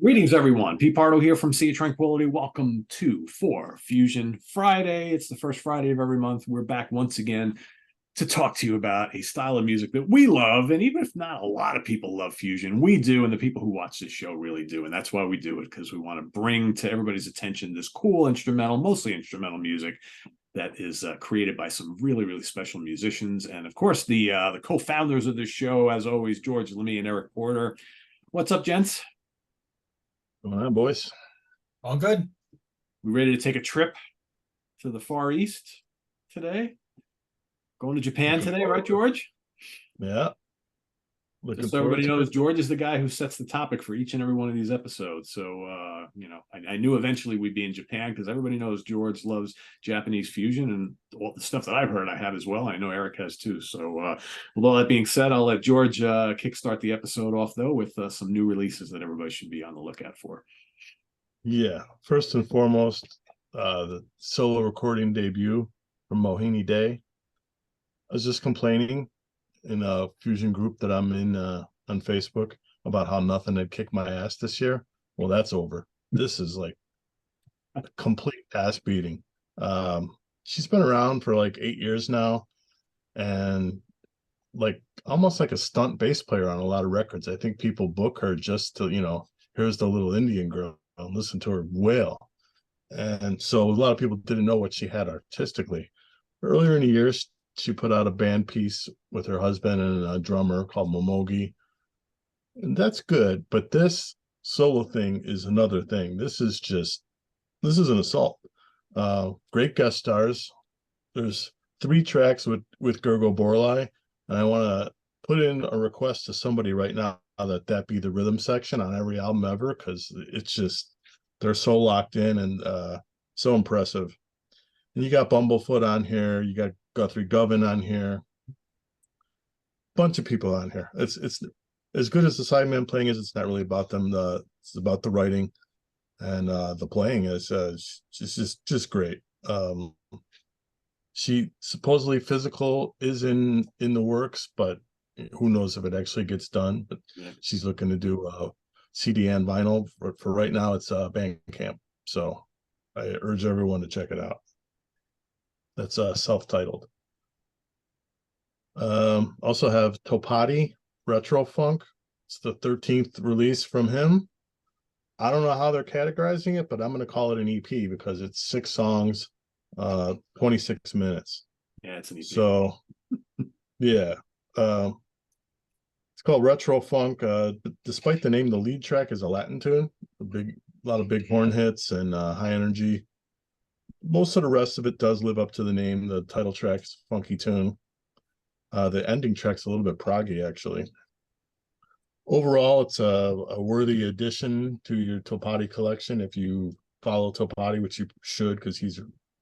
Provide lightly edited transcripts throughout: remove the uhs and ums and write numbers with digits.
Greetings, everyone. Pete Pardo here from Sea of Tranquility. Welcome to 4Fusion Friday. It's the first Friday of every month. We're back once again to talk to you about a style of music that we love. And even if not a lot of people love fusion, we do. And the people who watch this show really do. And that's why we do it, because we want to bring to everybody's attention this cool instrumental, mostly instrumental music that is created by some really, really special musicians. And of course, the co-founders of this show, as always, George Lamie and Eric Porter. What's up, gents? Going on, boys? All good. We ready to take a trip to the Far East today? Going to Japan today, right, George? Yeah. Just so everybody knows, George is the guy who sets the topic for each and every one of these episodes. So, I knew eventually we'd be in Japan because everybody knows George loves Japanese fusion, and all the stuff that I've heard I have as well. I know Eric has too. So, with all that being said, I'll let George kickstart the episode off, though, with some new releases that everybody should be on the lookout for. Yeah. First and foremost, the solo recording debut from Mohini Day. I was just complaining in a fusion group that I'm in on Facebook about how nothing had kicked my ass this year. Well, that's over. This is like a complete ass beating. She's been around for like 8 years now, and like almost like a stunt bass player on a lot of records. I think people book her just to, here's the little Indian girl, and listen to her wail. And so a lot of people didn't know what she had artistically. Earlier in the year, she put out a band piece with her husband and a drummer called Momogi. And that's good, but this solo thing is another thing. This is an assault. Great guest stars. There's 3 tracks with Gergo Borlai, and I want to put in a request to somebody right now that be the rhythm section on every album ever, because it's just, they're so locked in and so impressive. And you got Bumblefoot on here, you got Guthrie Govan on here, bunch of people on here. It's as good as the sideman playing is. It's not really about them. It's about the writing, and the playing is just great. She supposedly physical is in the works, but who knows if it actually gets done. But she's looking to do CD and vinyl. For right now, it's Bandcamp. So I urge everyone to check it out. That's self-titled. Also have Topati Retro Funk. It's the 13th release from him. I don't know how they're categorizing it, but I'm going to call it an EP because it's 6 songs, 26 minutes. Yeah, it's an EP. So, yeah. It's called Retro Funk. Despite the name, the lead track is a Latin tune. A lot of big horn hits and high energy. Most of the rest of it does live up to the name. The title track's funky tune. The ending track's a little bit proggy, actually. Overall, it's a worthy addition to your Topati collection if you follow Topati, which you should, because he's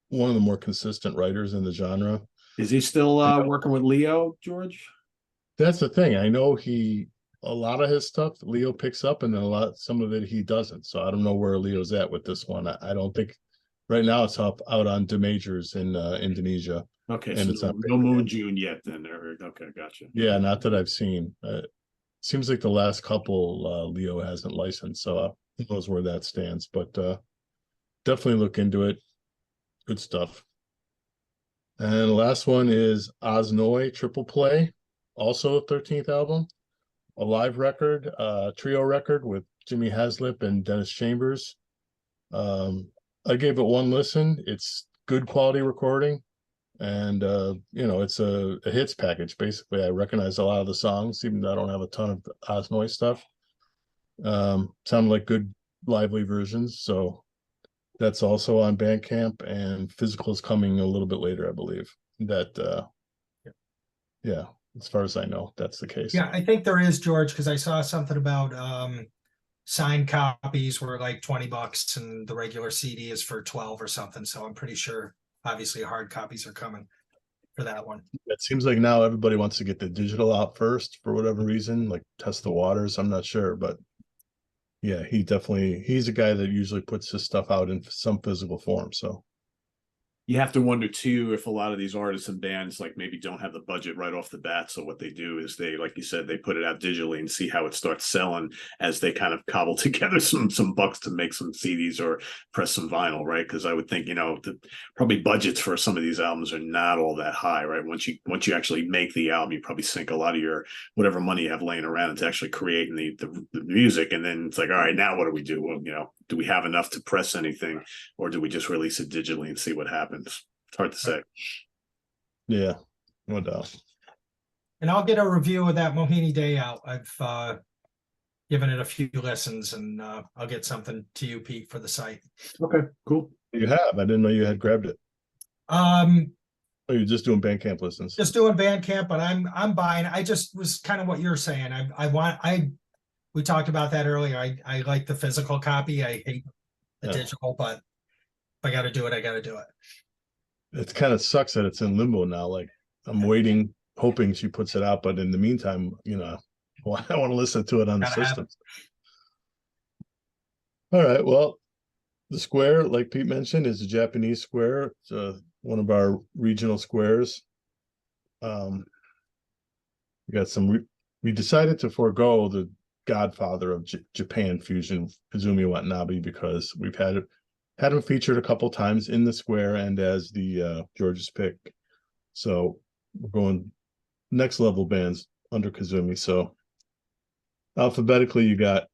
one of the more consistent writers in the genre. Is he still working with Leo, George? That's the thing. I know a lot of his stuff Leo picks up, and then some of it he doesn't. So I don't know where Leo's at with this one. I don't think right now it's out on D Majors in Indonesia. Okay, and so no Moon June yet then, Eric. Okay, gotcha. Yeah, not that I've seen. Seems like the last couple Leo hasn't licensed, so who knows where that stands. But definitely look into it. Good stuff. And the last one is Oznoi Triple Play, also a 13th album, a live record, trio record with Jimmy Haslip and Dennis Chambers. I gave it one listen. It's good quality recording. And it's a hits package. Basically, I recognize a lot of the songs, even though I don't have a ton of Oznoi stuff. Sound like good lively versions. So that's also on Bandcamp, and physical is coming a little bit later, I believe. Yeah, as far as I know, that's the case. Yeah, I think there is, George, because I saw something about signed copies were like $20 and the regular CD is for 12 or something. So I'm pretty sure obviously hard copies are coming for that one. It seems like now everybody wants to get the digital out first for whatever reason, like test the waters. I'm not sure, but yeah, he's a guy that usually puts his stuff out in some physical form. So you have to wonder too if a lot of these artists and bands like maybe don't have the budget right off the bat. So what they do is they, like you said, they put it out digitally and see how it starts selling as they kind of cobble together some bucks to make some CDs or press some vinyl, right? Because I would think, you know, probably budgets for some of these albums are not all that high, right? Once you actually make the album, you probably sink a lot of your whatever money you have laying around into actually creating the music, and then it's like, all right, now what do we do? Well, you know, do we have enough to press anything, or do we just release it digitally and see what happens? It's hard to say. Yeah, no doubt. And I'll get a review of that Mohini Day out. I've given it a few listens, and I'll get something to you, Pete, for the site. Okay, cool. You have? I didn't know you had grabbed it. Oh, you're just doing Bandcamp listens. Just doing Bandcamp, but I'm buying. I just was kind of what you're saying. We talked about that earlier. I like the physical copy. I hate the digital, but if I got to do it, I got to do it. It kind of sucks that it's in limbo now. Like I'm waiting, hoping she puts it out, but in the meantime, you know, I want to listen to it on the system. All right. Well, the square, like Pete mentioned, is a Japanese square. It's one of our regional squares. We got some. We decided to forego the godfather of Japan fusion, Kazumi Watanabe, because we've had him featured a couple times in the square and as the George's pick. So we're going next level bands under Kazumi. So alphabetically, you got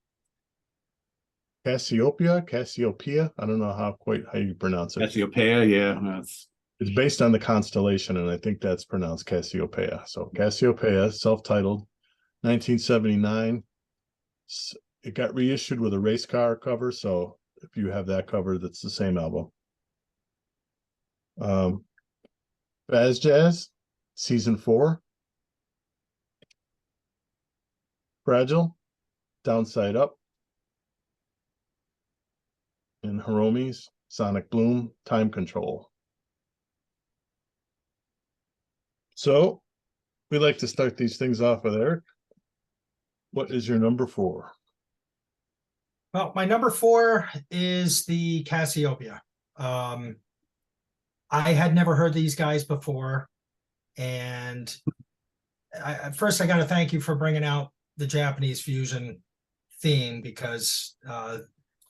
Casiopea. I don't know how you pronounce it. Casiopea, yeah. It's based on the constellation, and I think that's pronounced Casiopea. So Casiopea, self-titled, 1979. It got reissued with a race car cover, so if you have that cover, that's the same album. Fazjaz, season 4. Fragile, Downside Up. And Hiromi's Sonic Bloom, Time Control. So we like to start these things off with Eric. What is your number 4? Well, my number 4 is the Casiopea. I had never heard these guys before, and first I got to thank you for bringing out the Japanese fusion theme, because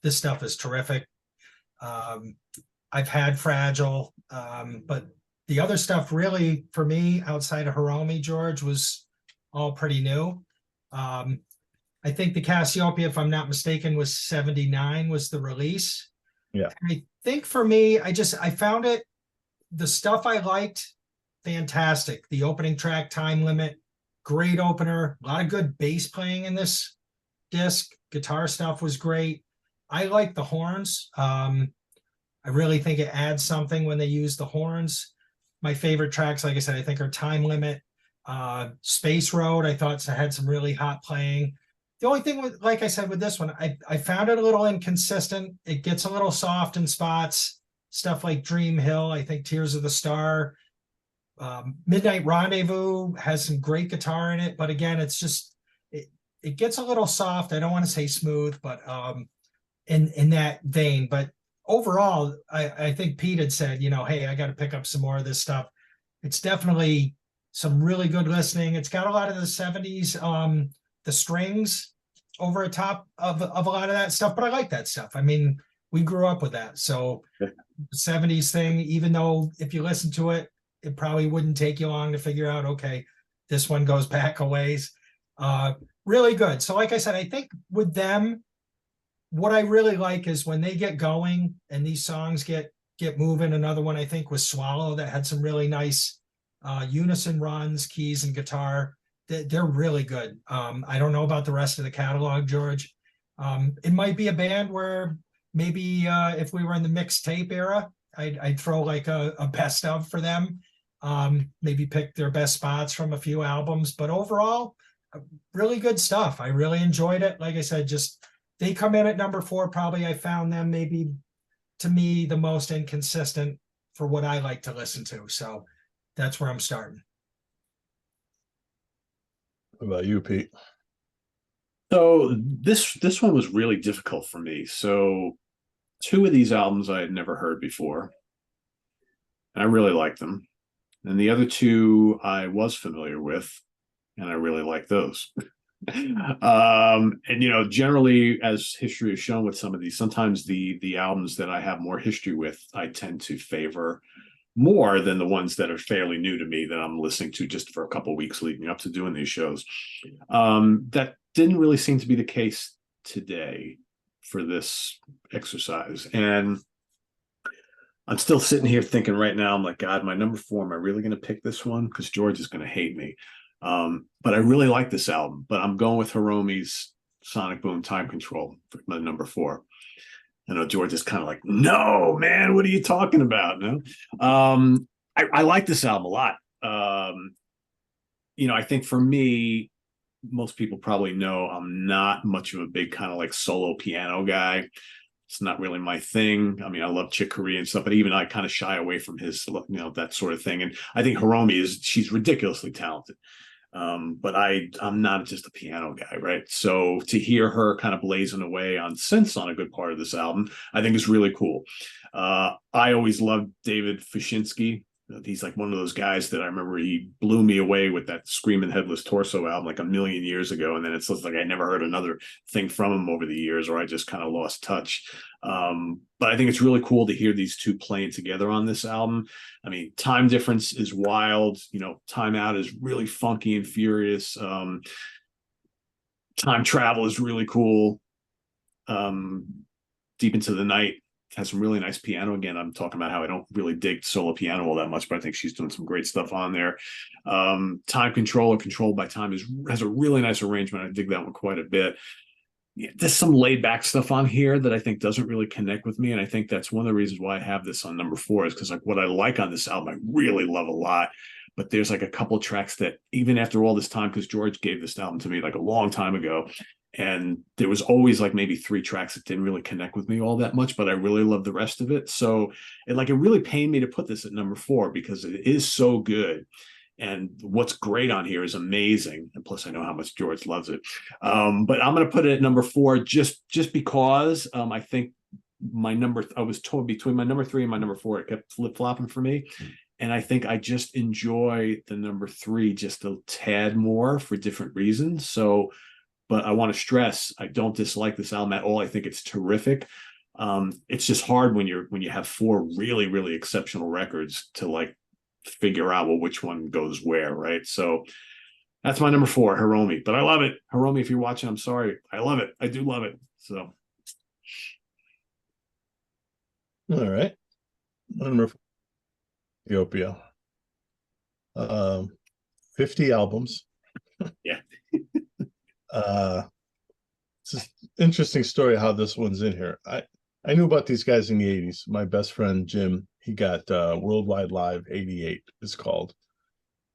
this stuff is terrific. I've had Fragile, but the other stuff really, for me, outside of Hiromi, George, was all pretty new. I think the Casiopea, if I'm not mistaken, was 79 was the release. Yeah. And I think for me, I found it, the stuff I liked, fantastic. The opening track, Time Limit, great opener. A lot of good bass playing in this disc. Guitar stuff was great. I like the horns. I really think it adds something when they use the horns. My favorite tracks, like I said, I think are Time Limit, Space Road. I thought it had some really hot playing. The only thing with, like I said, with this one, I found it a little inconsistent. It gets a little soft in spots. Stuff like Dream Hill, I think Tears of the Star. Midnight Rendezvous has some great guitar in it, but again, it's just, it gets a little soft. I don't want to say smooth, but in that vein. But overall, I think Pete had said, you know, hey, I got to pick up some more of this stuff. It's definitely some really good listening. It's got a lot of the 70s, the strings over the top of a lot of that stuff, but I like that stuff. I mean, we grew up with that. So the 70s thing, even though if you listen to it, it probably wouldn't take you long to figure out, okay, this one goes back a ways. Really good. So like I said, I think with them, what I really like is when they get going and these songs get moving. Another one I think was Swallow, that had some really nice unison runs, keys and guitar. They're really good. I don't know about the rest of the catalog, George. It might be a band where maybe if we were in the mixtape era, I'd throw like a best of for them. Maybe pick their best spots from a few albums. But overall, really good stuff. I really enjoyed it. Like I said, just they come in at number 4. Probably I found them maybe, to me, the most inconsistent for what I like to listen to. So that's where I'm starting. What about you, Pete? So this one was really difficult for me. So 2 of these albums I had never heard before. and I really like them. And the other two I was familiar with, and I really like those. And generally, as history has shown with some of these, sometimes the albums that I have more history with, I tend to favor more than the ones that are fairly new to me that I'm listening to just for a couple of weeks leading up to doing these shows. That didn't really seem to be the case today for this exercise. And I'm still sitting here thinking right now, I'm like, God, my number 4, am I really going to pick this one? Because George is going to hate me. But I really like this album. But I'm going with Hiromi's Sonic Boom Time Control for my number 4. I know George is kind of like, no, man, what are you talking about? No, I like this album a lot. I think for me, most people probably know I'm not much of a big kind of like solo piano guy. It's not really my thing. I mean, I love Chick Corea and stuff, but even I kind of shy away from his, that sort of thing. And I think Hiromi she's ridiculously talented. But I'm not just a piano guy, right? So to hear her kind of blazing away on synths on a good part of this album, I think is really cool. I always loved David Fashinsky. He's like one of those guys that I remember he blew me away with that Screaming Headless Torso album like a million years ago. And then it's like I never heard another thing from him over the years, or I just kind of lost touch. But I think it's really cool to hear these two playing together on this album. I mean, time difference is wild. Time Out is really funky and furious. Time Travel is really cool. Deep Into the Night has some really nice piano. Again, I'm talking about how I don't really dig solo piano all that much, but I think she's doing some great stuff on there. Time Control, or Controlled by Time, has a really nice arrangement. I dig that one quite a bit. Yeah, there's some laid back stuff on here that I think doesn't really connect with me. And I think that's one of the reasons why I have this on number 4 is because like what I like on this album, I really love a lot. But there's like a couple tracks that even after all this time, because George gave this album to me like a long time ago, and there was always like maybe 3 tracks that didn't really connect with me all that much, but I really love the rest of it. So it really pained me to put this at number 4 because it is so good. And what's great on here is amazing. And plus I know how much George loves it. But I'm going to put it at number 4 just because I think I was torn between my number 3 and my number 4. It kept flip-flopping for me. And I think I just enjoy the number 3 just a tad more for different reasons. So, but I want to stress, I don't dislike this album at all. I think it's terrific. It's just hard when you have 4 really, really exceptional records to like figure out which one goes where, right? So that's my number 4, Hiromi. But I love it. Hiromi, if you're watching, I'm sorry. I love it. I do love it. So All right. Number 4, Casiopea. 50 albums. Yeah. It's an interesting story how this one's in here. I knew about these guys in the 80s. My best friend Jim, he got Worldwide Live 88 is called.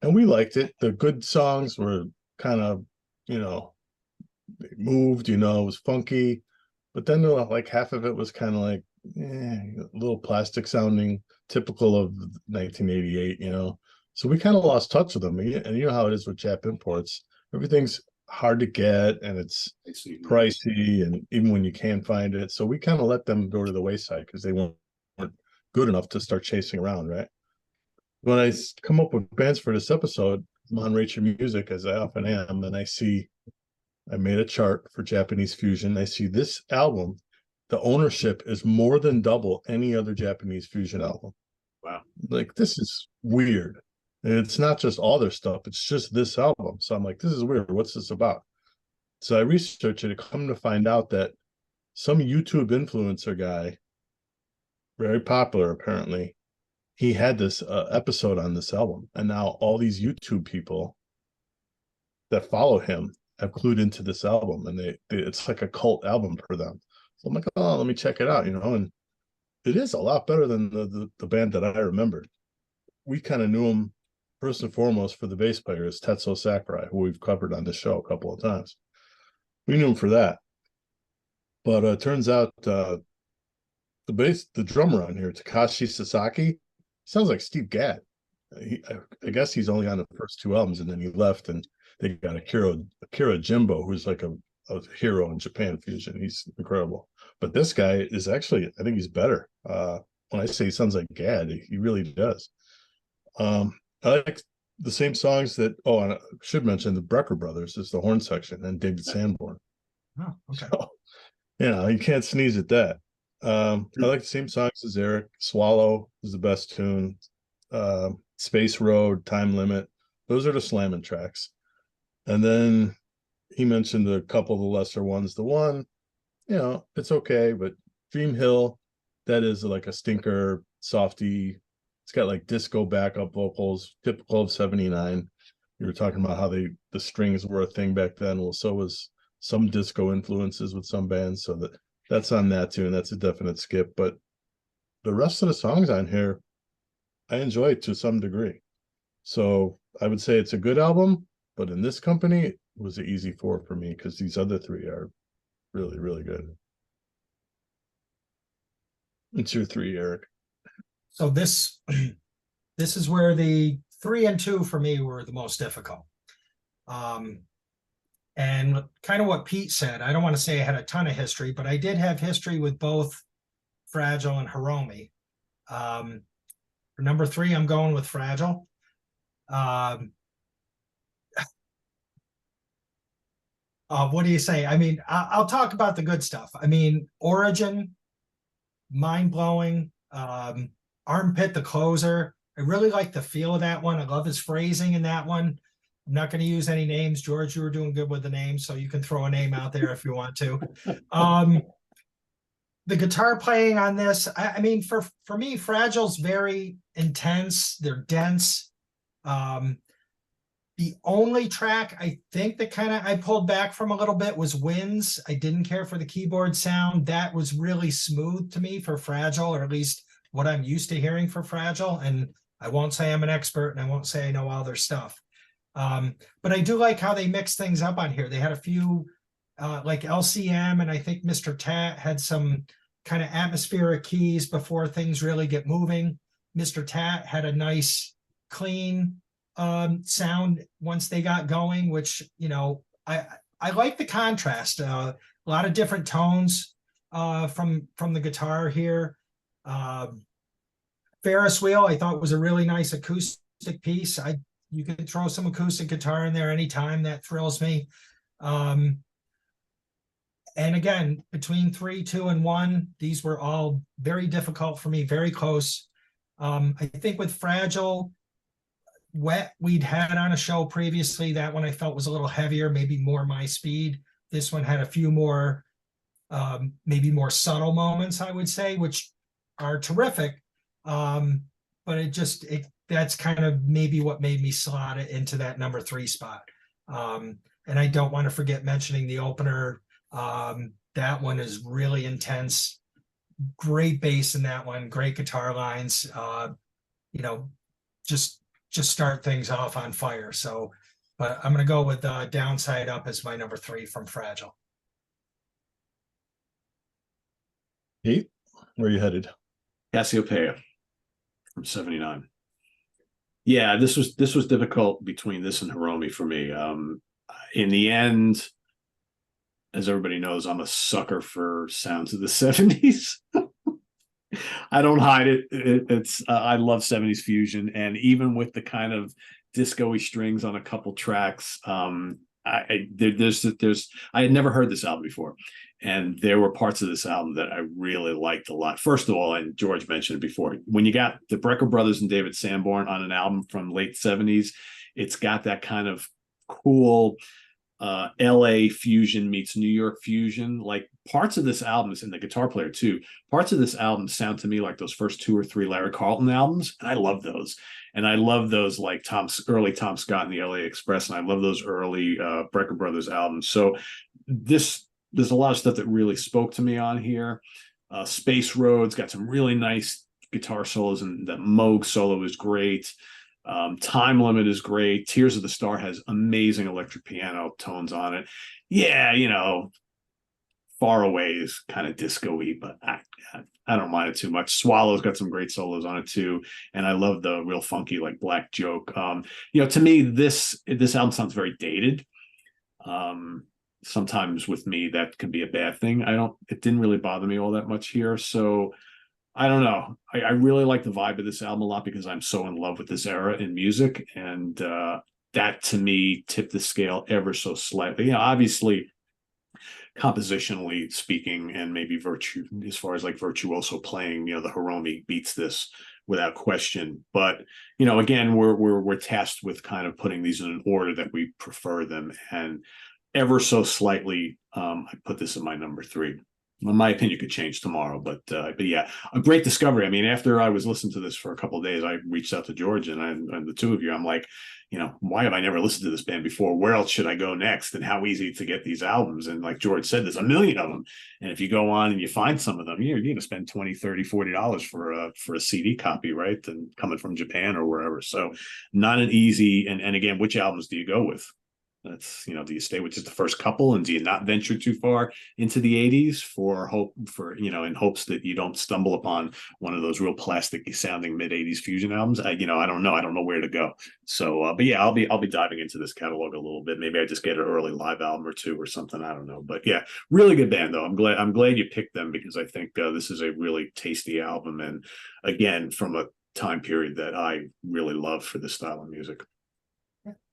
And we liked it. The good songs were kind of, they moved, it was funky. But then like half of it was kind of like a little plastic sounding, typical of 1988, So we kind of lost touch with them. And you know how it is with Jap imports. Everything's hard to get and it's pricey, and even when you can find it. So we kind of let them go to the wayside because they weren't good enough to start chasing around, right? When I come up with bands for this episode, I'm on Rate Your Music, as I often am, and I made a chart for Japanese fusion. I see this album, the ownership is more than double any other Japanese fusion album. Wow. Like, this is weird. And it's not just all their stuff, it's just this album. So I'm like, this is weird. What's this about? So I researched it, come to find out that some YouTube influencer guy, very popular apparently, he had this episode on this album. And now all these YouTube people that follow him have clued into this album, and it's like a cult album for them. So I'm like, oh, let me check it out, and it is a lot better than the band that I remembered. We kind of knew him first and foremost for the bass player is Tetsuo Sakurai, who we've covered on the show a couple of times. We knew him for that. But it turns out the drummer on here, Takashi Sasaki, sounds like Steve Gadd. I guess he's only on the first 2 albums, and then he left, and they got Akira Jimbo, who's like a hero in Japan fusion. He's incredible. But this guy is actually, I think he's better. when I say he sounds like Gad, he really does. I like the same songs that, oh, and I should mention the Brecker brothers is the horn section and David Sanborn. Oh, okay. So, you can't sneeze at that. I like the same songs as Eric. Swallow is the best tune. Space Road, Time Limit. Those are the slamming tracks. And then he mentioned a couple of the lesser ones. The one, it's okay, but Dream Hill, that is like a stinker, softy. It's got like disco backup vocals, typical of 79. You were talking about how the strings were a thing back then. Well, so was some disco influences with some bands. So that's on that tune. That's a definite skip. But the rest of the songs on here, I enjoy to some degree. So I would say it's a good album, but in this company, it was an easy 4 for me because these other 3 are really, really good. It's your 3, Eric. So this is where the 3 and 2 for me were the most difficult. And kind of what Pete said, I don't want to say I had a ton of history, but I did have history with both Fragile and Hiromi. For number 3, I'm going with Fragile. What do you say? I mean, I'll talk about the good stuff. I mean, Origin, mind-blowing. Armpit, the closer. I really like the feel of that one. I love his phrasing in that one. I'm not going to use any names. George, you were doing good with the names, so you can throw a name out there if you want to. The guitar playing on this, I mean, for me, Fragile's very intense. They're dense. The only track I think that kind of I pulled back from a little bit was Winds. I didn't care for the keyboard sound. That was really smooth to me for Fragile, or at least what I'm used to hearing for Fragile. And I won't say I'm an expert, and I won't say I know all their stuff. But I do like how they mix things up on here. They had a few like LCM, and I think Mr. Tat had some kind of atmospheric keys before things really get moving. Mr. Tat had a nice, clean sound once they got going, which, I like the contrast. A lot of different tones from the guitar here. Ferris Wheel, I thought was a really nice acoustic piece. You can throw some acoustic guitar in there anytime. That thrills me. And again, between 3, 2, and 1, these were all very difficult for me, very close. I think with Fragile, Wet, we'd had on a show previously. That one I felt was a little heavier, maybe more my speed. This one had a few more, maybe more subtle moments, I would say, which are terrific. But that's kind of maybe what made me slot it into that number 3 spot. And I don't want to forget mentioning the opener. That one is really intense. Great bass in that one, great guitar lines. Just start things off on fire. So, but I'm going to go with Downside Up as my number 3 from Fragile. Pete, where are you headed? Casiopea from 79. Yeah, this was difficult between this and Hiromi for me. In the end, as everybody knows, I'm a sucker for sounds of the 70s. I don't hide it. It's I love 70s fusion, and even with the kind of disco-y strings on a couple tracks, I had never heard this album before, and there were parts of this album that I really liked a lot. First of all, and George mentioned it before, when you got the Brecker brothers and David Sanborn on an album from late 70s, it's got that kind of cool LA fusion meets New York fusion. Like parts of this album, and the guitar player too, parts of this album sound to me like those first 2 or 3 Larry Carlton albums, and I love those. And I love those like early Tom Scott and the LA Express, and I love those early Brecker Brothers albums. So there's a lot of stuff that really spoke to me on here. Space Road's got some really nice guitar solos, and that Moog solo is great. Time Limit is great. Tears of the Star has amazing electric piano tones on it. Yeah, Far Away is kind of disco-y, but I don't mind it too much. Swallow's got some great solos on it too, and I love the real funky like Black Joke. To me, this album sounds very dated. Sometimes with me that can be a bad thing. It didn't really bother me all that much here. So I don't know. I really like the vibe of this album a lot because I'm so in love with this era in music, and that to me tipped the scale ever so slightly. You know, obviously compositionally speaking, and maybe virtue as far as like virtuoso playing, you know, the Hiromi beats this without question. But you know, again, we're tasked with kind of putting these in an order that we prefer them, and ever so slightly, I put this in my number three. Well, my opinion could change tomorrow, but yeah, a great discovery. I mean, after I was listening to this for a couple of days, I reached out to George and the two of you. I'm like, you know, why have I never listened to this band before? Where else should I go next? And how easy to get these albums? And like George said, there's a million of them. And if you go on and you find some of them, you're going to spend 20, 30, $40 for a CD copy, right? And coming from Japan or wherever. So not an easy, and again, which albums do you go with? That's, you know, do you stay with just the first couple, and do you not venture too far into the 80s you know, in hopes that you don't stumble upon one of those real plasticky sounding mid 80s fusion albums? I don't know where to go. So but yeah, I'll be diving into this catalog a little bit. Maybe I just get an early live album or two or something, I don't know. But yeah, really good band though. I'm glad you picked them, because I think this is a really tasty album, and again, from a time period that I really love for this style of music.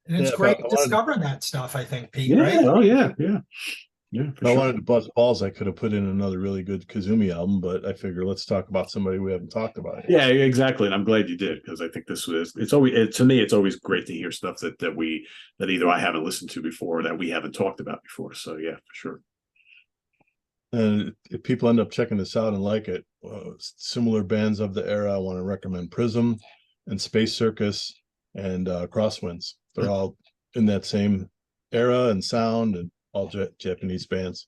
And it's great discovering that stuff, I think, Pete, Yeah. right? Oh yeah. Yeah. Yeah. If I wanted to bust balls, I could have put in another really good Kazumi album, but I figure let's talk about somebody we haven't talked about yet. Yeah, exactly. And I'm glad you did, because I think to me, it's always great to hear stuff that either I haven't listened to before or that we haven't talked about before. So yeah, for sure. And if people end up checking this out and like it, similar bands of the era, I want to recommend Prism and Space Circus and Crosswinds. They're all in that same era and sound, and all Japanese bands.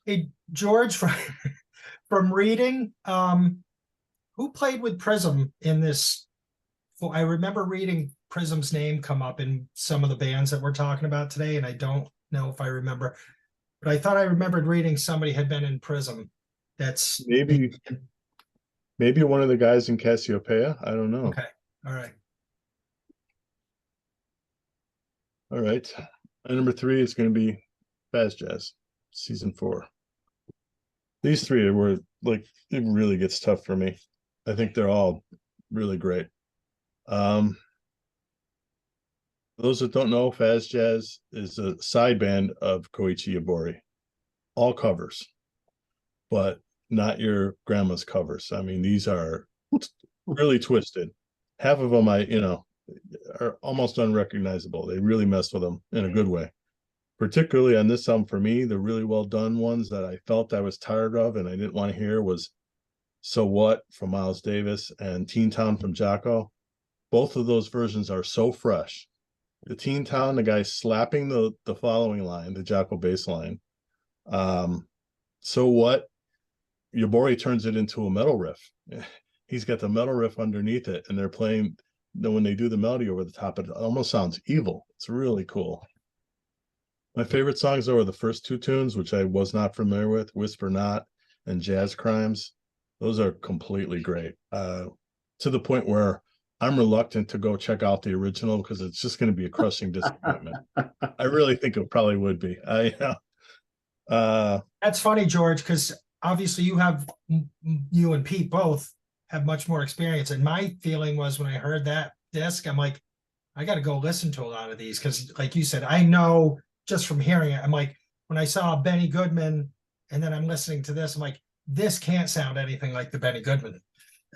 Hey, George, from reading, who played with Prism in this? Well, I remember reading Prism's name come up in some of the bands that we're talking about today, and I don't know if I remember, but I thought I remembered reading somebody had been in Prism. That's maybe one of the guys in Casiopea. I don't know. Okay. All right. All right. And number 3 is going to be Fazjaz, season 4. These 3 were like, it really gets tough for me. I think they're all really great. Those that don't know, Fazjaz is a side band of Koichi Yabori. All covers, but not your grandma's covers. I mean, these are really twisted. Half of them, are almost unrecognizable. They really mess with them in a good way. Particularly on this album, for me, the really well done ones that I felt I was tired of and I didn't want to hear was So What from Miles Davis and Teen Town from Jocko. Both of those versions are so fresh. The Teen Town, the guy slapping the following line, the Jocko bass line. So What, Yabori turns it into a metal riff. He's got the metal riff underneath it, and they're playing, when they do the melody over the top, it almost sounds evil. It's really cool. My favorite songs were the first 2 tunes, which I was not familiar with, Whisper Not and Jazz Crimes. Those are completely great. To the point where I'm reluctant to go check out the original because it's just going to be a crushing disappointment. I really think it probably would be. That's funny, George, because obviously you and Pete both have much more experience. And my feeling was when I heard that disc, I'm like, I got to go listen to a lot of these because, like you said, I know just from hearing it, I'm like, when I saw Benny Goodman and then I'm listening to this, I'm like, this can't sound anything like the Benny Goodman.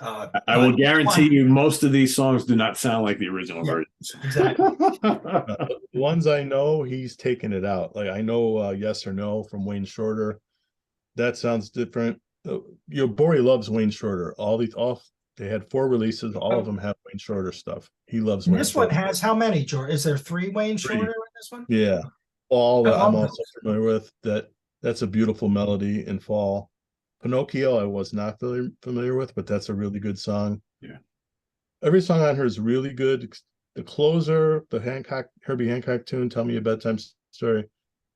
I will guarantee you most of these songs do not sound like the original versions. Exactly. The ones I know, he's taken it out. Like I know Yes or No from Wayne Shorter. That sounds different. Bori loves Wayne Shorter. They had 4 releases. All of them have Wayne Shorter stuff. He loves Wayne This Shorter. one has how many, George? Is there 3 Wayne 3. Shorter in this one? Yeah. Fall, I'm also those. familiar with. That's a beautiful melody in Fall. Pinocchio, I was not familiar with, but that's a really good song. Yeah. Every song on her is really good. The closer, the Herbie Hancock tune, Tell Me a Bedtime Story,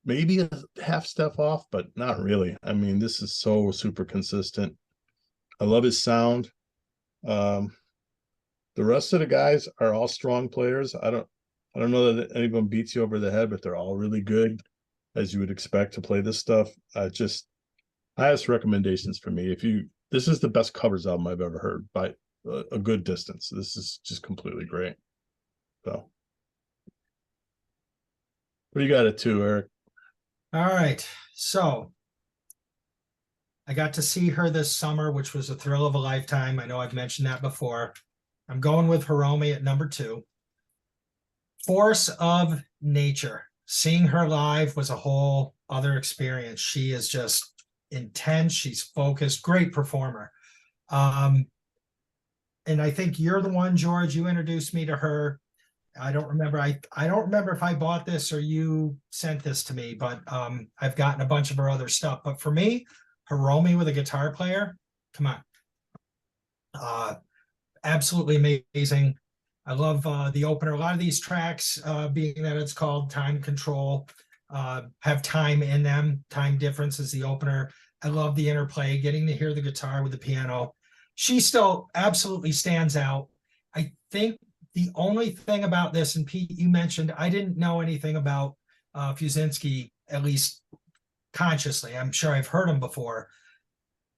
maybe a half step off, but not really. I mean, this is so super consistent. I love his sound. The rest of the guys are all strong players. I don't know that any of them beats you over the head, but they're all really good, as you would expect to play this stuff. Highest recommendations for me. If you this is the best covers album I've ever heard by a good distance. This is just completely great. So, what do you got at 2, Eric? All right. So I got to see her this summer, which was a thrill of a lifetime. I know I've mentioned that before. I'm going with Hiromi at number 2. Force of Nature. Seeing her live was a whole other experience. She is just intense. She's focused, great performer. And I think you're the one, George, you introduced me to her. I don't remember. I don't remember if I bought this or you sent this to me, but I've gotten a bunch of her other stuff. But for me, Hiromi with a guitar player, come on. Absolutely amazing. I love the opener. A lot of these tracks, being that it's called Time Control, have time in them. Time difference is the opener. I love the interplay, getting to hear the guitar with the piano. She still absolutely stands out. I think the only thing about this, and Pete, you mentioned, I didn't know anything about Fusinski, at least consciously. I'm sure I've heard him before.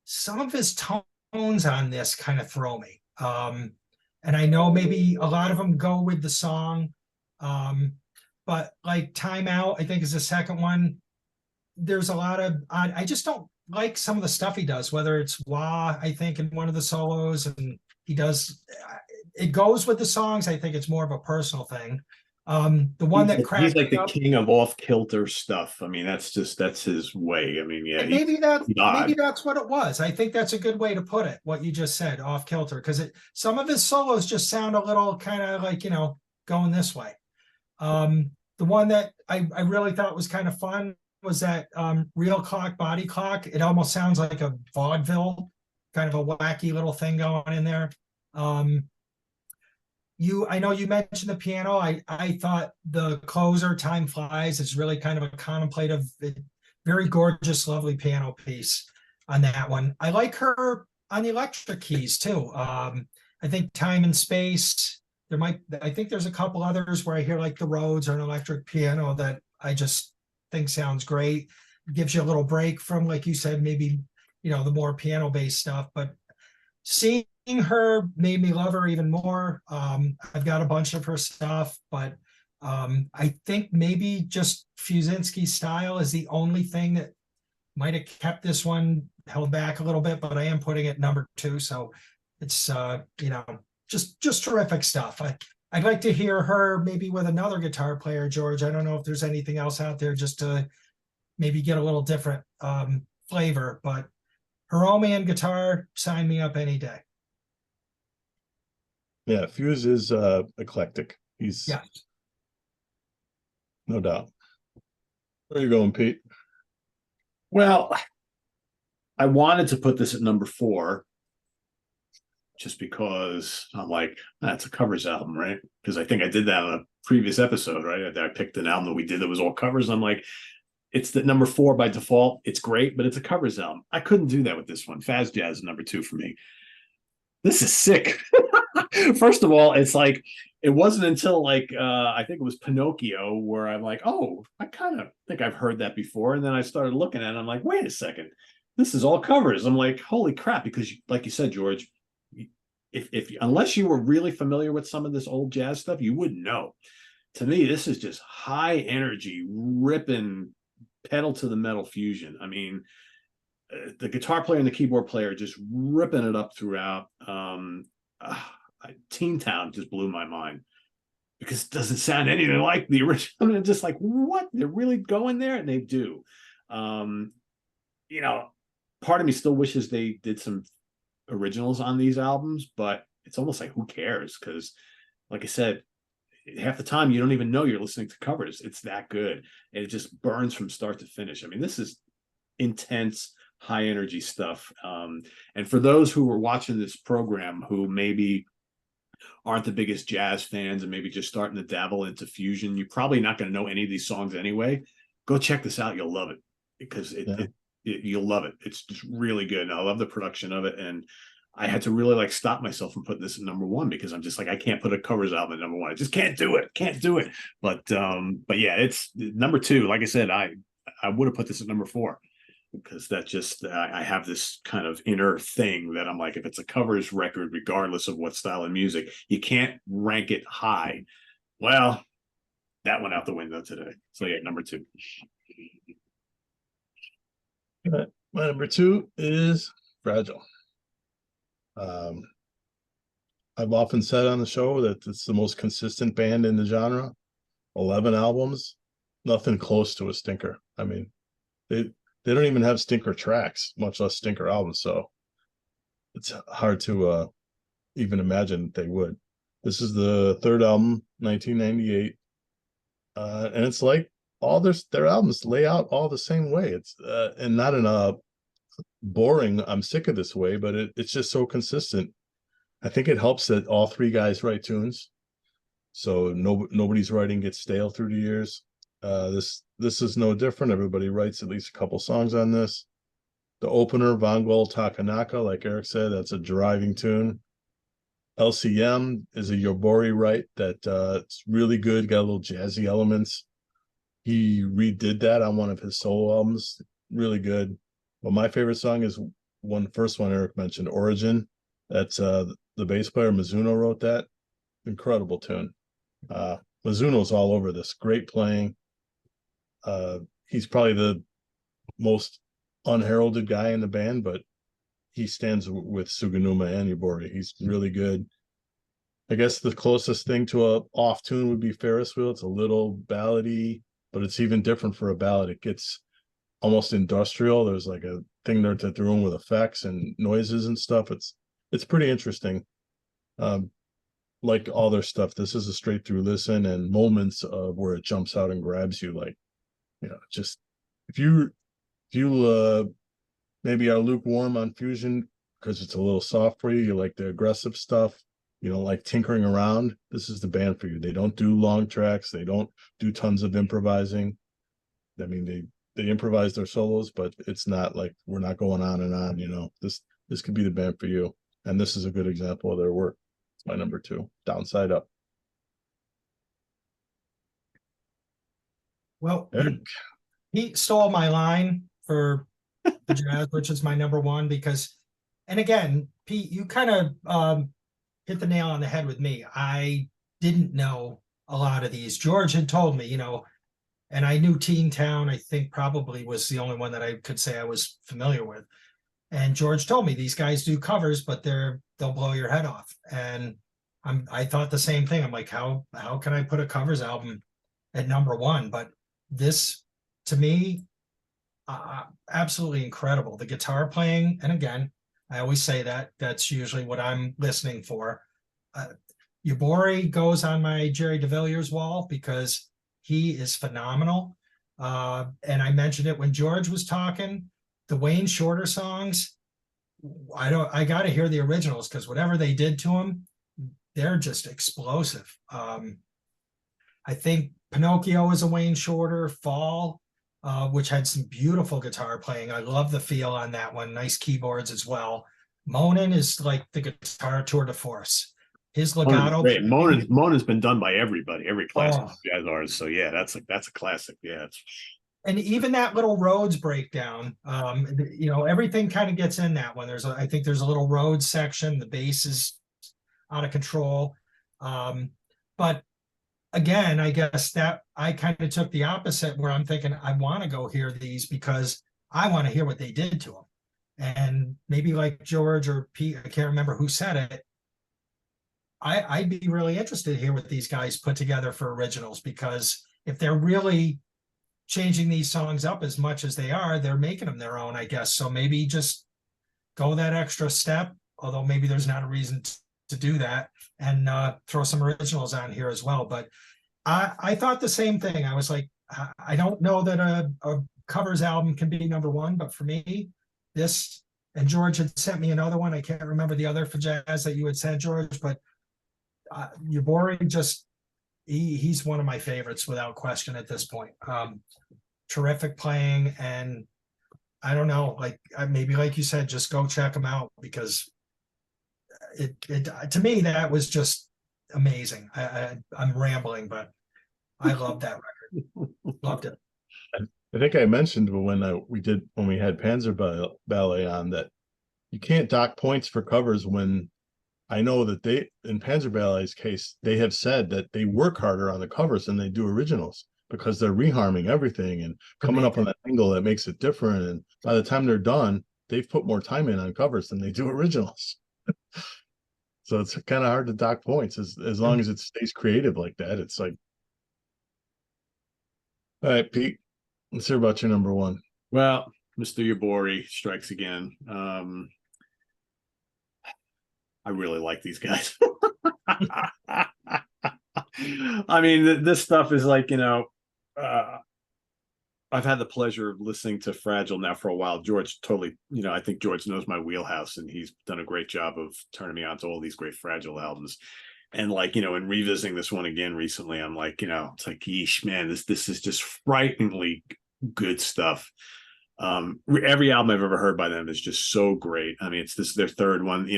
Some of his tones on this kind of throw me. And I know maybe a lot of them go with the song. But like Time Out, I think is the second one. There's a lot of, I just don't like some of the stuff he does, whether it's wah, I think, in one of the solos, and he does, it goes with the songs. I think it's more of a personal thing. The one that cracked he's like me the up, king of off-kilter stuff. I mean, that's his way. I mean, yeah, and maybe odd. that's what it was. I think that's a good way to put it, what you just said, off kilter, because some of his solos just sound a little kind of like, going this way. The one that I really thought was kind of fun was that Real Clock, Body Clock. It almost sounds like a vaudeville, kind of a wacky little thing going in there. I know you mentioned the piano. I thought the closer, Time Flies, is really kind of a contemplative, very gorgeous, lovely piano piece on that one. I like her on the electric keys too. I think Time and Space, I think there's a couple others where I hear like the Rhodes or an electric piano that I just think sounds great. It gives you a little break from, like you said, maybe, the more piano-based stuff, but seeing her made me love her even more. I've got a bunch of her stuff, but I think maybe just Fusinski's style is the only thing that might have kept this one held back a little bit, but I am putting it number 2. So it's, just terrific stuff. I'd like to hear her maybe with another guitar player, George. I don't know if there's anything else out there just to maybe get a little different flavor, but Hiromi and guitar, sign me up any day. Yeah, Fuse is eclectic. He's no doubt. Where are you going, Pete? Well, I wanted to put this at number 4 just because I'm like, that's a covers album, right? Because I think I did that on a previous episode, right? I picked an album that we did that was all covers. I'm like, it's the number 4 by default. It's great, but it's a covers album. I couldn't do that with this one. Fazjaz is number 2 for me. This is sick. First of all, it's like, it wasn't until like, I think it was Pinocchio where I'm like, oh, I kind of think I've heard that before. And then I started looking at it. I'm like, wait a second, this is all covers. I'm like, holy crap. Because like you said, George, if unless you were really familiar with some of this old jazz stuff, you wouldn't know. To me, this is just high energy, ripping, pedal to the metal fusion. I mean, the guitar player and the keyboard player just ripping it up throughout. Teen Town just blew my mind because it doesn't sound anything like the original. I mean, just like, what? They're really going there? And they do. Part of me still wishes they did some originals on these albums, but it's almost like, who cares? Because like I said, half the time you don't even know you're listening to covers. It's that good. And it just burns from start to finish. I mean, this is intense, high energy stuff. And for those who were watching this program who maybe aren't the biggest jazz fans and maybe just starting to dabble into fusion, you're probably not going to know any of these songs anyway. Go check this out. You'll love it because you'll love it. It's just really good. And I love the production of it. And I had to really like stop myself from putting this at number 1 because I'm just like, I can't put a covers album at number 1. I just can't do it. But yeah, it's number 2. Like I said, I would have put this at number 4. because that just I have this kind of inner thing that I'm like, if it's a covers record, regardless of what style of music, you can't rank it high. Well, that went out the window today. So yeah, number 2. My number 2 is Fragile. I've often said on the show that it's the most consistent band in the genre. 11 albums, nothing close to a stinker. I mean, they don't even have stinker tracks, much less stinker albums. So it's hard to even imagine they would. This is the 3rd album, 1998, and it's like all their albums lay out all the same way. It's and not in a boring, I'm sick of this way, but it's just so consistent. I think it helps that all 3 guys write tunes, so nobody's writing gets stale through the years. This is no different. Everybody writes at least a couple songs on this. The opener, Vangwell Takanaka, like Eric said, that's a driving tune. LCM is a Yobori write that it's really good, got a little jazzy elements. He redid that on one of his solo albums, really good. But my favorite song is first one Eric mentioned, Origin. That's the bass player Mizuno wrote that. Incredible tune. Mizuno's all over this. Great playing. He's probably the most unheralded guy in the band, but he stands with Suganuma and Yobori. He's really good. I guess the closest thing to a off tune would be Ferris Wheel. It's a little ballady, but it's even different for a ballad. It gets almost industrial. There's like a thing there that they're doing with effects and noises and stuff. It's pretty interesting. Like all their stuff, this is a straight through listen, and moments of where it jumps out and grabs you, like, just if you maybe are lukewarm on fusion because it's a little soft for you, you like the aggressive stuff, you don't like tinkering around, this is the band for you. They don't do long tracks, they don't do tons of improvising. I mean, they improvise their solos, but it's not like we're not going on and on. This could be the band for you, and this is a good example of their work. It's my number 2, Downside Up. Well, he stole my line for the Jazz, which is my number 1, because, and again, Pete, you kind of hit the nail on the head with me. I didn't know a lot of these. George had told me, and I knew Teen Town, I think probably was the only one that I could say I was familiar with. And George told me these guys do covers, but they'll blow your head off. And I thought the same thing. I'm like, how can I put a covers album at number 1? But this, to me, absolutely incredible. The guitar playing, and again, I always say that's usually what I'm listening for. Yobori goes on my Jerry DeVilliers wall because he is phenomenal. And I mentioned it when George was talking. The Wayne Shorter songs, I got to hear the originals, because whatever they did to them, they're just explosive. I think Pinocchio is a Wayne Shorter. Fall, which had some beautiful guitar playing. I love the feel on that one. Nice keyboards as well. Monin is like the guitar tour de force. His legato. Great. Monon's been done by everybody, every classic jazz artist. So yeah, that's a classic. Yeah. And even that little Rhodes breakdown, everything kind of gets in that one. I think there's a little Rhodes section. The bass is out of control. But again, I guess that I kind of took the opposite, where I'm thinking I want to go hear these because I want to hear what they did to them. And maybe like George or Pete, I can't remember who said it, I'd be really interested to hear what these guys put together for originals, because if they're really changing these songs up as much as they are, they're making them their own, I guess. So maybe just go that extra step, although maybe there's not a reason to do that, and throw some originals on here as well. But I thought the same thing. I was like, I don't know that a covers album can be number 1, but for me, this, and George had sent me another one. I can't remember the other Fazjaz that you had sent, George, but Yobori just, he's one of my favorites without question at this point. Terrific playing, and I don't know, like maybe like you said, just go check him out, because it to me that was just amazing. I'm rambling, but I love that record. Loved it. I think I mentioned when we had Ballet on that you can't dock points for covers when I know that in Panzer Ballet's case, they have said that they work harder on the covers than they do originals because they're reharming everything and coming up on that angle that makes it different. And by the time they're done, they've put more time in on covers than they do originals. So it's kind of hard to dock points as long as it stays creative like that. It's like, all right, Pete, let's hear about your number one. Well, Mr. Yabori strikes again. I really like these guys. I mean, this stuff is like, I've had the pleasure of listening to Fragile now for a while. George totally, I think George knows my wheelhouse, and he's done a great job of turning me on to all these great Fragile albums. And like, in revisiting this one again recently, I'm like, it's like, yeesh, man, this is just frighteningly good stuff. Every album I've ever heard by them is just so great. I mean, this is their third one.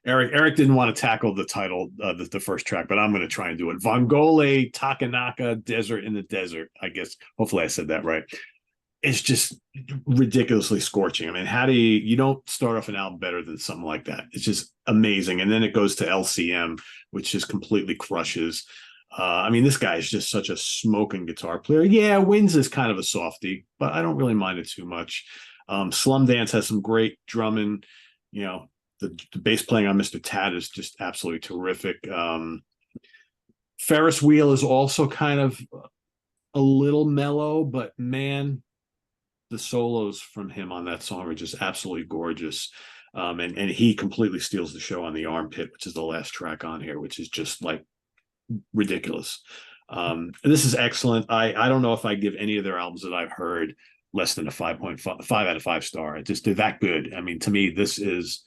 Eric didn't want to tackle the title, the first track, but I'm going to try and do it. Vongole Takanaka, Desert in the Desert. I guess, hopefully I said that right. It's just ridiculously scorching. I mean, how do you don't start off an album better than something like that? It's just amazing. And then it goes to LCM, which just completely crushes. I mean, this guy is just such a smoking guitar player. Yeah, Wins is kind of a softie, but I don't really mind it too much. Slum Dance has some great drumming. The bass playing on Mr. Tad is just absolutely terrific. Ferris Wheel is also kind of a little mellow, but man, the solos from him on that song are just absolutely gorgeous. And he completely steals the show on the Armpit, which is the last track on here, which is just like ridiculous. This is excellent. I don't know if I give any of their albums that I've heard less than a 5.5 out of 5 star. They're that good. I mean, to me, this is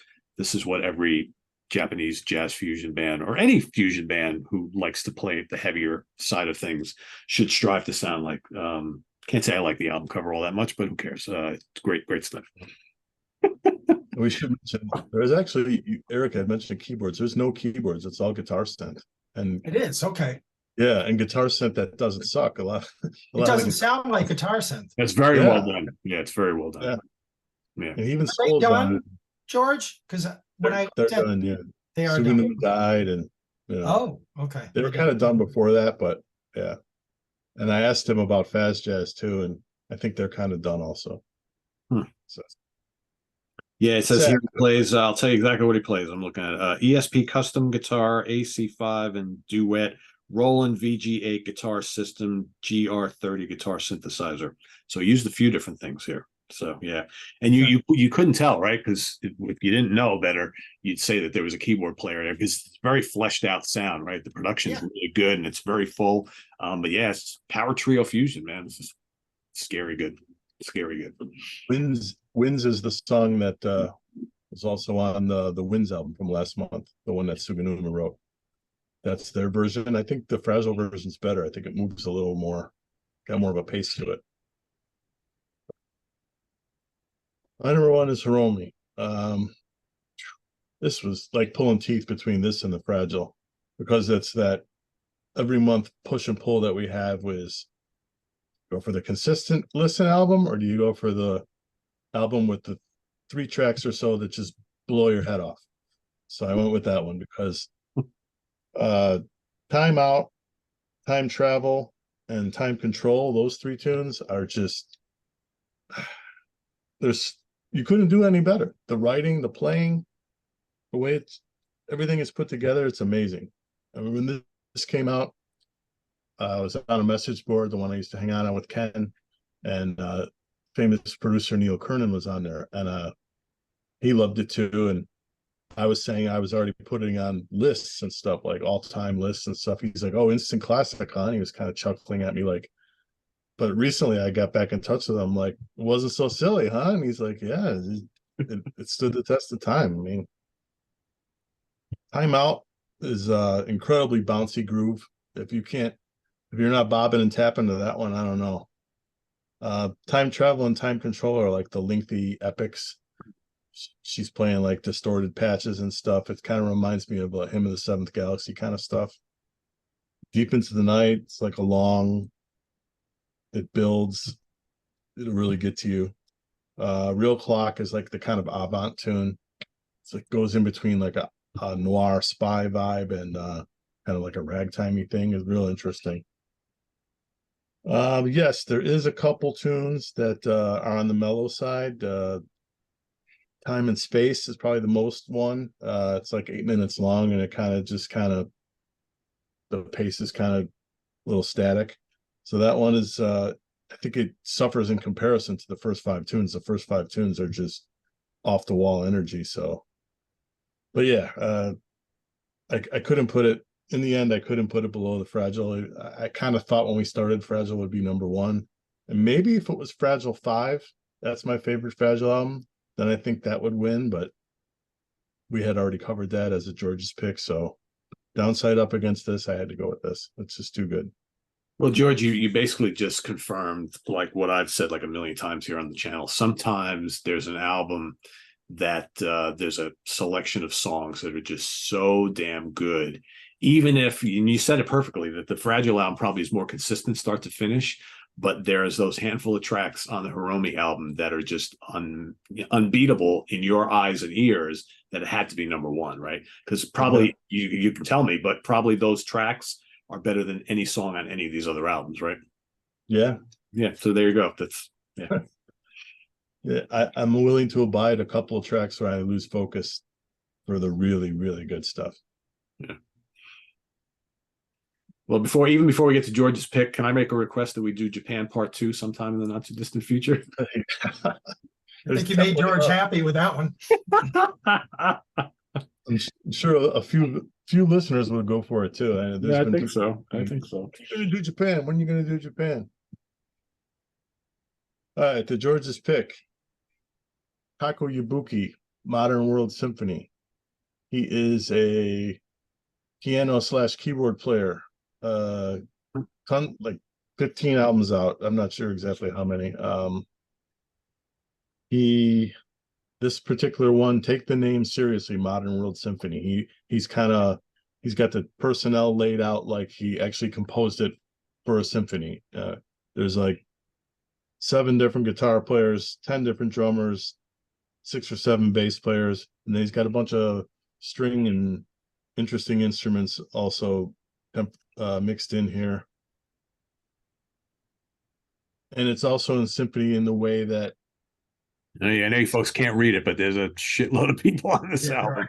what every Japanese jazz fusion band or any fusion band who likes to play the heavier side of things should strive to sound like. Can't say I like the album cover all that much, but who cares? It's great stuff. We should mention there's actually, Eric had mentioned keyboards. There's no keyboards. It's all guitar synth. And it is okay. Yeah, and guitar synth that doesn't suck a lot. It doesn't sound like guitar synth. That's very well done. Yeah, it's very well done. Yeah. And even are they done, George? Because when they're done, yeah. They are done. Died, and oh, okay. They were kind of done before that, but yeah. And I asked him about Fazjaz too, and I think they're kind of done also. So. Yeah, it says here he plays. I'll tell you exactly what he plays. I'm looking at ESP custom guitar, AC5 and duet, Roland VG8 guitar system, GR30 guitar synthesizer. So he used a few different things here. So yeah, and you couldn't tell, right? Because if you didn't know better, you'd say that there was a keyboard player there because it's very fleshed out sound, right? The production is really good and it's very full. But yeah, it's power trio fusion, man. This is scary good. Winds is the song that was also on the Winds album from last month, the one that Suganuma wrote. That's their version. I think the Fragile version's better. I think it moves a little more, got more of a pace to it. My number one is Hiromi. This was like pulling teeth between this and the Fragile, because it's that every month push and pull that we have was go for the consistent listen album, or do you go for the album with the 3 tracks or so that just blow your head off? So I went with that one because Time Out, Time Travel, and Time Control, those 3 tunes are just, you couldn't do any better. The writing, the playing, the way everything is put together, it's amazing. I mean, when this came out, I was on a message board, the one I used to hang out on with Ken, and famous producer Neil Kernan was on there, and he loved it too. And I was saying I was already putting on lists and stuff, like all-time lists and stuff. He's like, "Oh, instant classic, huh?" And he was kind of chuckling at me like, but recently I got back in touch with him, like, it wasn't so silly, huh? And he's like, yeah, it stood the test of time. I mean, Time Out is incredibly bouncy groove. If you're not bobbing and tapping to that one, I don't know. Time Travel and Time Control are like the lengthy epics. She's playing like distorted patches and stuff. It kind of reminds me of Hymn of the Seventh Galaxy kind of stuff. Deep Into the Night, it's like it builds. it'll really get to you. Real Clock is like the kind of avant tune. It's like goes in between like a noir spy vibe and kind of like a ragtimey thing. Is real interesting. Yes, there is a couple tunes that are on the mellow side. Time and Space is probably the most one. It's like 8 minutes long, and it kind of the pace is kind of a little static. So that one is I think it suffers in comparison to the first 5 tunes. The first 5 tunes are just off the wall energy. So, but yeah, I couldn't put it in the end. I couldn't put it below the Fragile. I kind of thought when we started, Fragile would be number 1, and maybe if it was Fragile 5, that's my favorite Fragile album, then I think that would win. But we had already covered that as a George's pick. So downside up against this, I had to go with this. It's just too good. Well, George, you basically just confirmed like what I've said like a million times here on the channel. Sometimes there's an album that there's a selection of songs that are just so damn good. Even if, and you said it perfectly, that the Fragile album probably is more consistent start to finish, but there's those handful of tracks on the Hiromi album that are just unbeatable in your eyes and ears that it had to be number 1, right? Because probably you can tell me, but probably those tracks are better than any song on any of these other albums, right? Yeah. So there you go. That's Yeah, I'm willing to abide a couple of tracks where I lose focus for the really, really good stuff. Yeah. Well, before we get to George's pick, can I make a request that we do Japan Part 2 sometime in the not too distant future? I think you made George happy with that one. I'm sure a few listeners would go for it too. I think so. I think so. When are you going to do Japan? When are you going to do Japan? All right, to George's pick, Tako Yabuki, Modern World Symphony. He is a piano/keyboard player. Like 15 albums out. I'm not sure exactly how many. This particular one, take the name seriously, Modern World Symphony. He's got the personnel laid out like he actually composed it for a symphony. There's like 7 different guitar players, 10 different drummers, 6 or 7 bass players, and then he's got a bunch of string and interesting instruments also mixed in here. And it's also in symphony in the way that I know you folks can't read it, but there's a shitload of people on this album.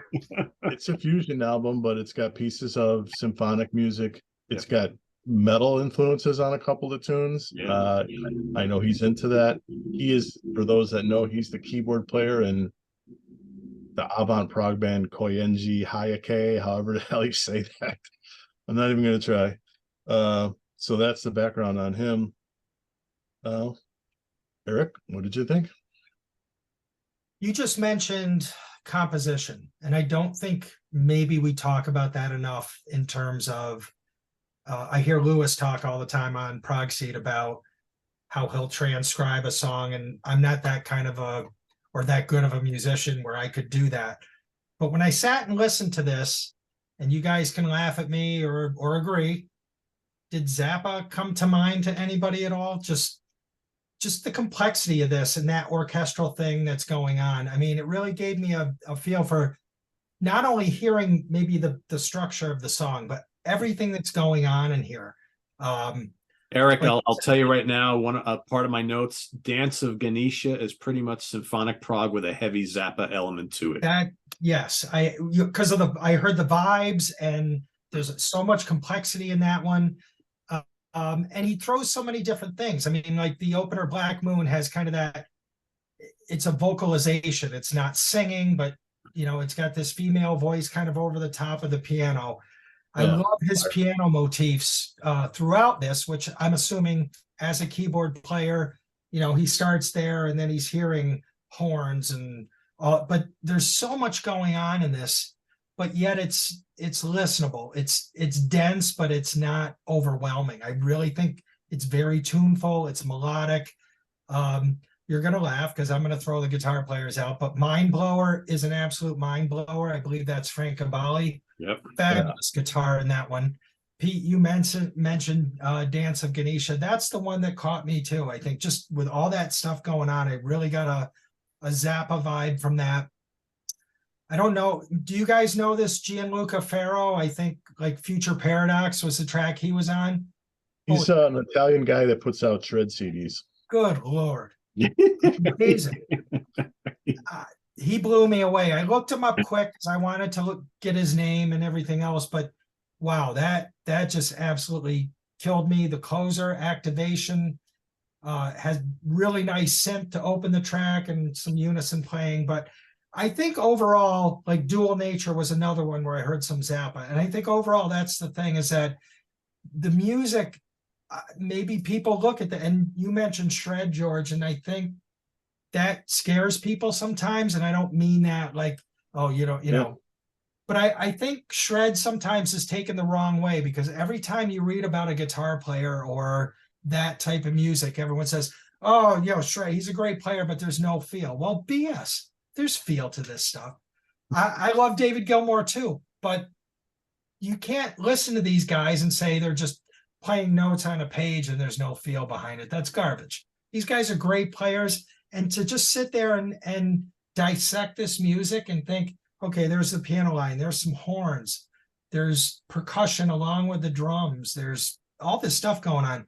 It's a fusion album, but it's got pieces of symphonic music. It's got metal influences on a couple of tunes. I know he's into that. He is, for those that know, he's the keyboard player in the avant prog band Koyenji Hayake, however the hell you say that. I'm not even going to try. So that's the background on him. Eric, what did you think? You just mentioned composition, and I don't think maybe we talk about that enough in terms of, I hear Lewis talk all the time on Prog Seed about how he'll transcribe a song, and I'm not that kind of or that good of a musician where I could do that. But when I sat and listened to this, and you guys can laugh at me or agree, did Zappa come to mind to anybody at all? Just the complexity of this and that orchestral thing that's going on. I mean, it really gave me a feel for not only hearing maybe the structure of the song, but everything that's going on in here. Eric, I'll tell you right now, part of my notes, Dance of Ganesha is pretty much symphonic prog with a heavy Zappa element to it. Yes, I heard the vibes, and there's so much complexity in that one. And he throws so many different things. I mean, like the opener Black Moon has kind of that, it's a vocalization. It's not singing, but it's got this female voice kind of over the top of the piano. I love his piano motifs throughout this, which I'm assuming as a keyboard player, he starts there and then he's hearing horns and but there's so much going on in this, but yet it's listenable. It's dense, but it's not overwhelming. I really think it's very tuneful. It's melodic. You're going to laugh because I'm going to throw the guitar players out, but Mind Blower is an absolute mind blower. I believe that's Frank Cavalli. Yep. Fabulous guitar in that one. Pete, you mentioned Dance of Ganesha. That's the one that caught me too. I think just with all that stuff going on, I really got a Zappa vibe from that. I don't know. Do you guys know this Gianluca Ferro? I think like Future Paradox was the track he was on. He's an Italian guy that puts out shred CDs. Good Lord. Amazing. He blew me away. I looked him up quick because I wanted to get his name and everything else, but wow, that just absolutely killed me. The closer activation has really nice synth to open the track and some unison playing. But I think overall, like Dual Nature was another one where I heard some Zappa. And I think overall, that's the thing, is that the music, maybe people look at and you mentioned shred, George, and I think that scares people sometimes. And I don't mean that like, oh, you know, but I think shred sometimes is taken the wrong way, because every time you read about a guitar player or that type of music, everyone says, oh, shred, he's a great player, but there's no feel. Well, BS. There's feel to this stuff. I love David Gilmour too, but you can't listen to these guys and say they're just playing notes on a page and there's no feel behind it. That's garbage. These guys are great players. And to just sit there and dissect this music and think, okay, there's the piano line, there's some horns, there's percussion along with the drums, there's all this stuff going on.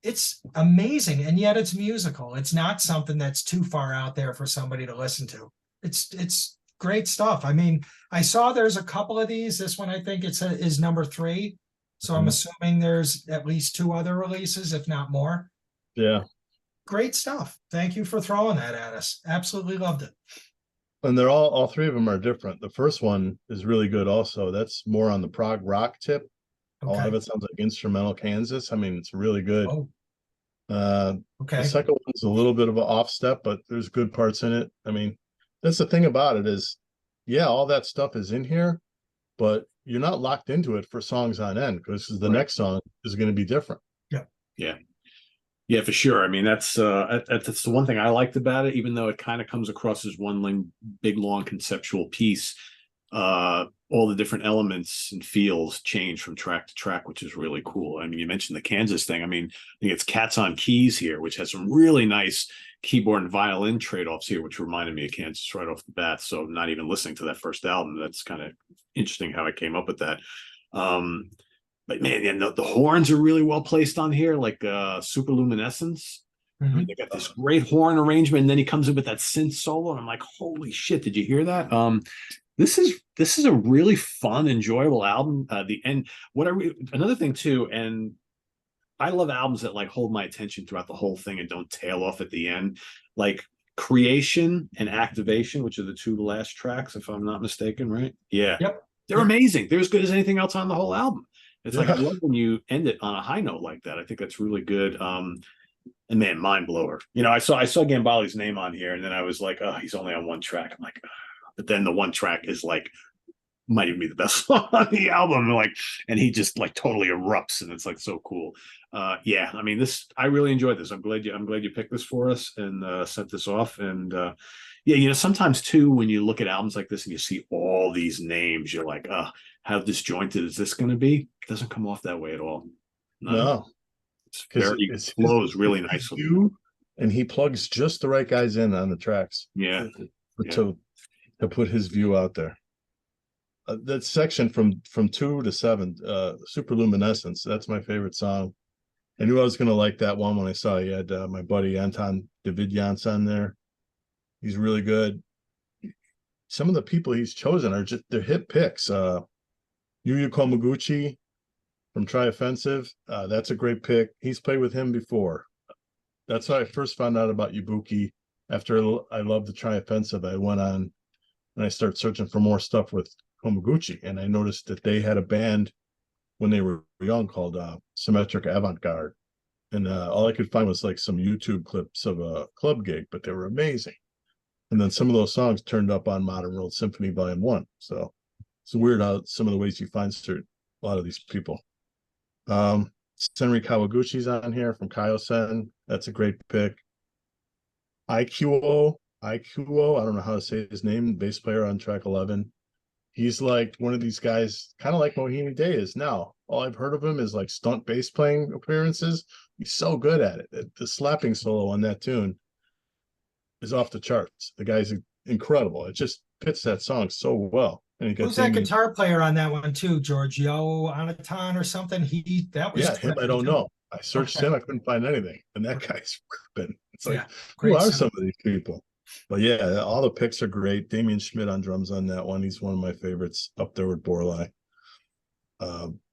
It's amazing, and yet it's musical. It's not something that's too far out there for somebody to listen to. It's great stuff. I mean, I saw there's a couple of these. This one, I think is number 3. So I'm assuming there's at least 2 other releases, if not more. Yeah. Great stuff. Thank you for throwing that at us. Absolutely loved it. And they're all 3 of them are different. The first one is really good also. That's more on the prog rock tip. Okay. A lot of it sounds like instrumental Kansas. I mean, it's really good. Oh. Okay. The second one's a little bit of an off step, but there's good parts in it. I mean, that's the thing about it is, yeah, all that stuff is in here, but you're not locked into it for songs on end, because the next song is going to be different. Yeah, for sure. I mean, that's the one thing I liked about it, even though it kind of comes across as one big, long conceptual piece. All the different elements and feels change from track to track, which is really cool. I mean, you mentioned the Kansas thing. I mean, I think it's Cats on Keys here, which has some really nice keyboard and violin trade-offs here, which reminded me of Kansas right off the bat. So not even listening to that first album, that's kind of interesting how I came up with that. But man, the horns are really well placed on here, like Superluminescence. I mean, they got this great horn arrangement, and then he comes in with that synth solo, and I'm like, holy shit, did you hear that? This is a really fun, enjoyable album. Another thing too, and I love albums that like hold my attention throughout the whole thing and don't tail off at the end. Like Creation and Activation, which are the 2 last tracks, if I'm not mistaken, right? Yeah. Yep. They're amazing. They're as good as anything else on the whole album. It's like I love when you end it on a high note like that. I think that's really good. And man, mind blower. I saw Gambale's name on here, and then I was like, oh, he's only on 1 track. I'm like, but then the 1 track is like might even be the best song on the album. And he just like totally erupts, and it's like so cool. Yeah, I mean, I really enjoyed this. I'm glad you picked this for us and sent this off. And yeah, sometimes too, when you look at albums like this and you see all these names, you're like, how disjointed is this going to be? It doesn't come off that way at all. No. It flows really nicely. And he plugs just the right guys in on the tracks. Yeah. To put his view out there. That section from 2 to 7, Superluminescence, that's my favorite song. I knew I was going to like that one when I saw you had my buddy Anton Davidians on there. He's really good. Some of the people he's chosen are just they're hit picks. Yuya Komaguchi from Tri-Offensive, that's a great pick. He's played with him before. That's how I first found out about Ibuki. After I loved the Tri-Offensive, I went on and I started searching for more stuff with Komaguchi, and I noticed that they had a band when they were young called Symmetric Avant-Garde, and all I could find was like some YouTube clips of a club gig, but they were amazing. And then some of those songs turned up on Modern World Symphony Volume 1. So it's weird how some of the ways you find a lot of these people. Senri Kawaguchi's on here from Kaiosen. That's a great pick. Ikuo, I don't know how to say his name, bass player on track 11. He's like one of these guys, kind of like Mohini Day is now. all I've heard of him is like stunt bass playing appearances. He's so good at it. The slapping solo on that tune is off the charts. The guy's incredible. It just fits that song so well. And he got Who's that Damien. guitar player on that one too? Giorgio Anaton or something? That was Yeah, him. I don't know. I searched him. I couldn't find anything. And that guy's ripping. It's like, who are some of these people? But yeah, all the picks are great. Damien Schmidt on drums on that one. He's one of my favorites, up there with Borlai.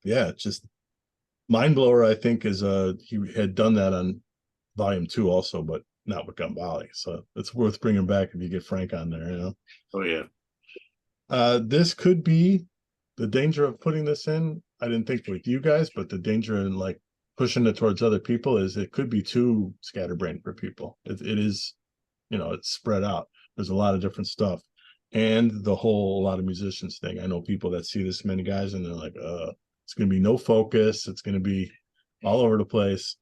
Yeah, just Mind Blower, I think, is he had done that on volume 2 also, but not with Gambale. So it's worth bringing back if you get Frank on there, you know. Oh yeah. This could be the danger of putting this in. I didn't think with you guys, but the danger in like pushing it towards other people is it could be too scatterbrained for people. It is, you know, it's spread out. There's a lot of different stuff. And the whole, a lot of musicians thing. I know people that see this many guys and they're like, it's going to be no focus. It's going to be all over the place.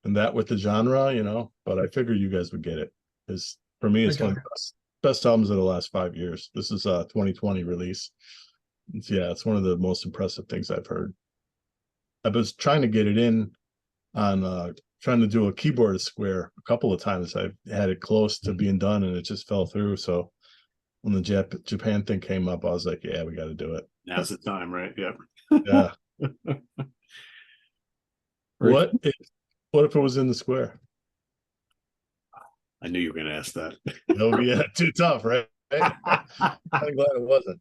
And that with the genre, you know, but I figured you guys would get it. Because for me, it's one of the best albums of the last 5 years. This is a 2020 release. It's one of the most impressive things I've heard. I was trying to get it in on trying to do a keyboard square a couple of times. I've had it close to being done and it just fell through. So when the Japan thing came up, I was like, yeah, we got to do it. Now's the time, right? Yep. Yeah. What if it was in the square? I knew you were going to ask that. Oh yeah, too tough, right? I'm glad it wasn't.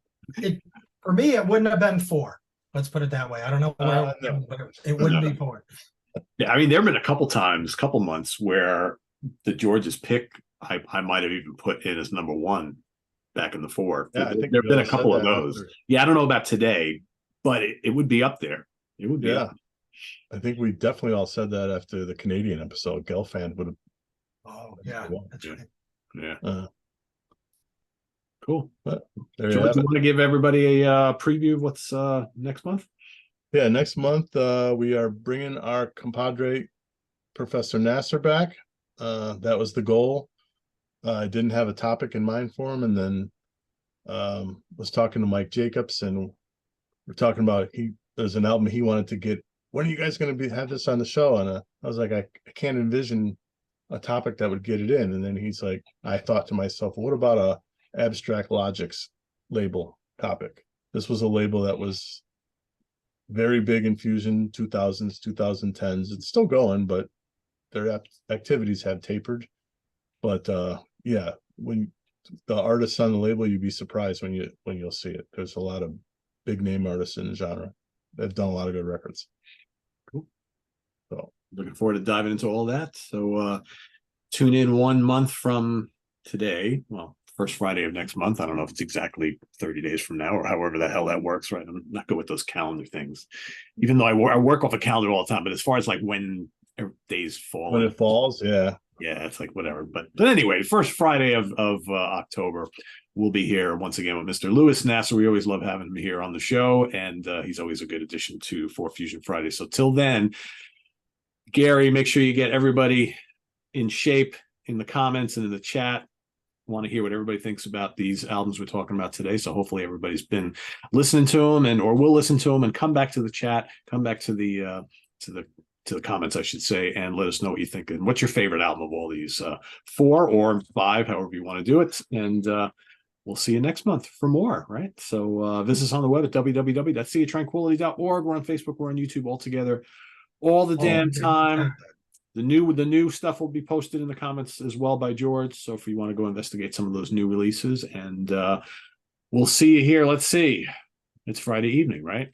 For me, it wouldn't have been 4. Let's put it that way. I don't know where but it wouldn't be 4. Yeah, I mean, there have been a couple months where the George's pick I might have even put in as number 1 back in the 4. Yeah, I think there have been a couple of those. Yeah, I don't know about today, but it would be up there. It would be up. I think we definitely all said that after the Canadian episode. Gelfand would have. Oh yeah, that's right. Yeah. Cool. George, you want to give everybody a preview of what's next month? Yeah, next month we are bringing our compadre Professor Nasser back. That was the goal. I didn't have a topic in mind for him, and then was talking to Mike Jacobs, and we're talking about there's an album he wanted to get. When are you guys going to have this on the show? And I was like, I can't envision a topic that would get it in. And then he's like, I thought to myself, what about a Abstract Logics label topic? This was a label that was very big in Fusion 2000s, 2010s. It's still going, but their activities have tapered. But yeah, when the artists on the label, you'd be surprised when you'll see it. There's a lot of big name artists in the genre. They've done a lot of good records. Cool. So looking forward to diving into all that. So tune in 1 month from today. Well, first Friday of next month. I don't know if it's exactly 30 days from now or however the hell that works, right? I'm not good with those calendar things, even though I work off a calendar all the time. But as far as like when days fall, when it falls, yeah, it's like whatever. But anyway, first Friday of October, we'll be here once again with Mr. Louis Nasser. We always love having him here on the show, and he's always a good addition to 4Fusion Friday. So till then, Gary, make sure you get everybody in shape in the comments and in the chat. Want to hear what everybody thinks about these albums we're talking about today. So hopefully everybody's been listening to them or will listen to them and come back to the chat, come back to the comments, I should say, and let us know what you think. And what's your favorite album of all these 4 or 5, however you want to do it. And we'll see you next month for more, right? So visit us on the web at www.seatranquility.org. We're on Facebook, we're on YouTube, all together, all the damn time. The new stuff will be posted in the comments as well by George. So if you want to go investigate some of those new releases, and we'll see you here. Let's see. It's Friday evening, right?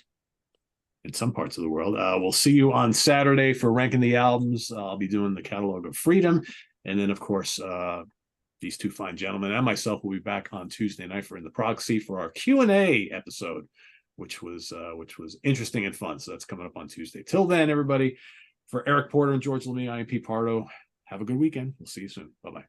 In some parts of the world. We'll see you on Saturday for ranking the albums. I'll be doing the Catalog of Freedom. And then, of course, these two fine gentlemen and myself will be back on Tuesday night for In the Proxy for our Q&A episode, which was interesting and fun. So that's coming up on Tuesday. Till then, everybody, for Eric Porter and George Lamie, I am Pete Pardo. Have a good weekend. We'll see you soon. Bye-bye.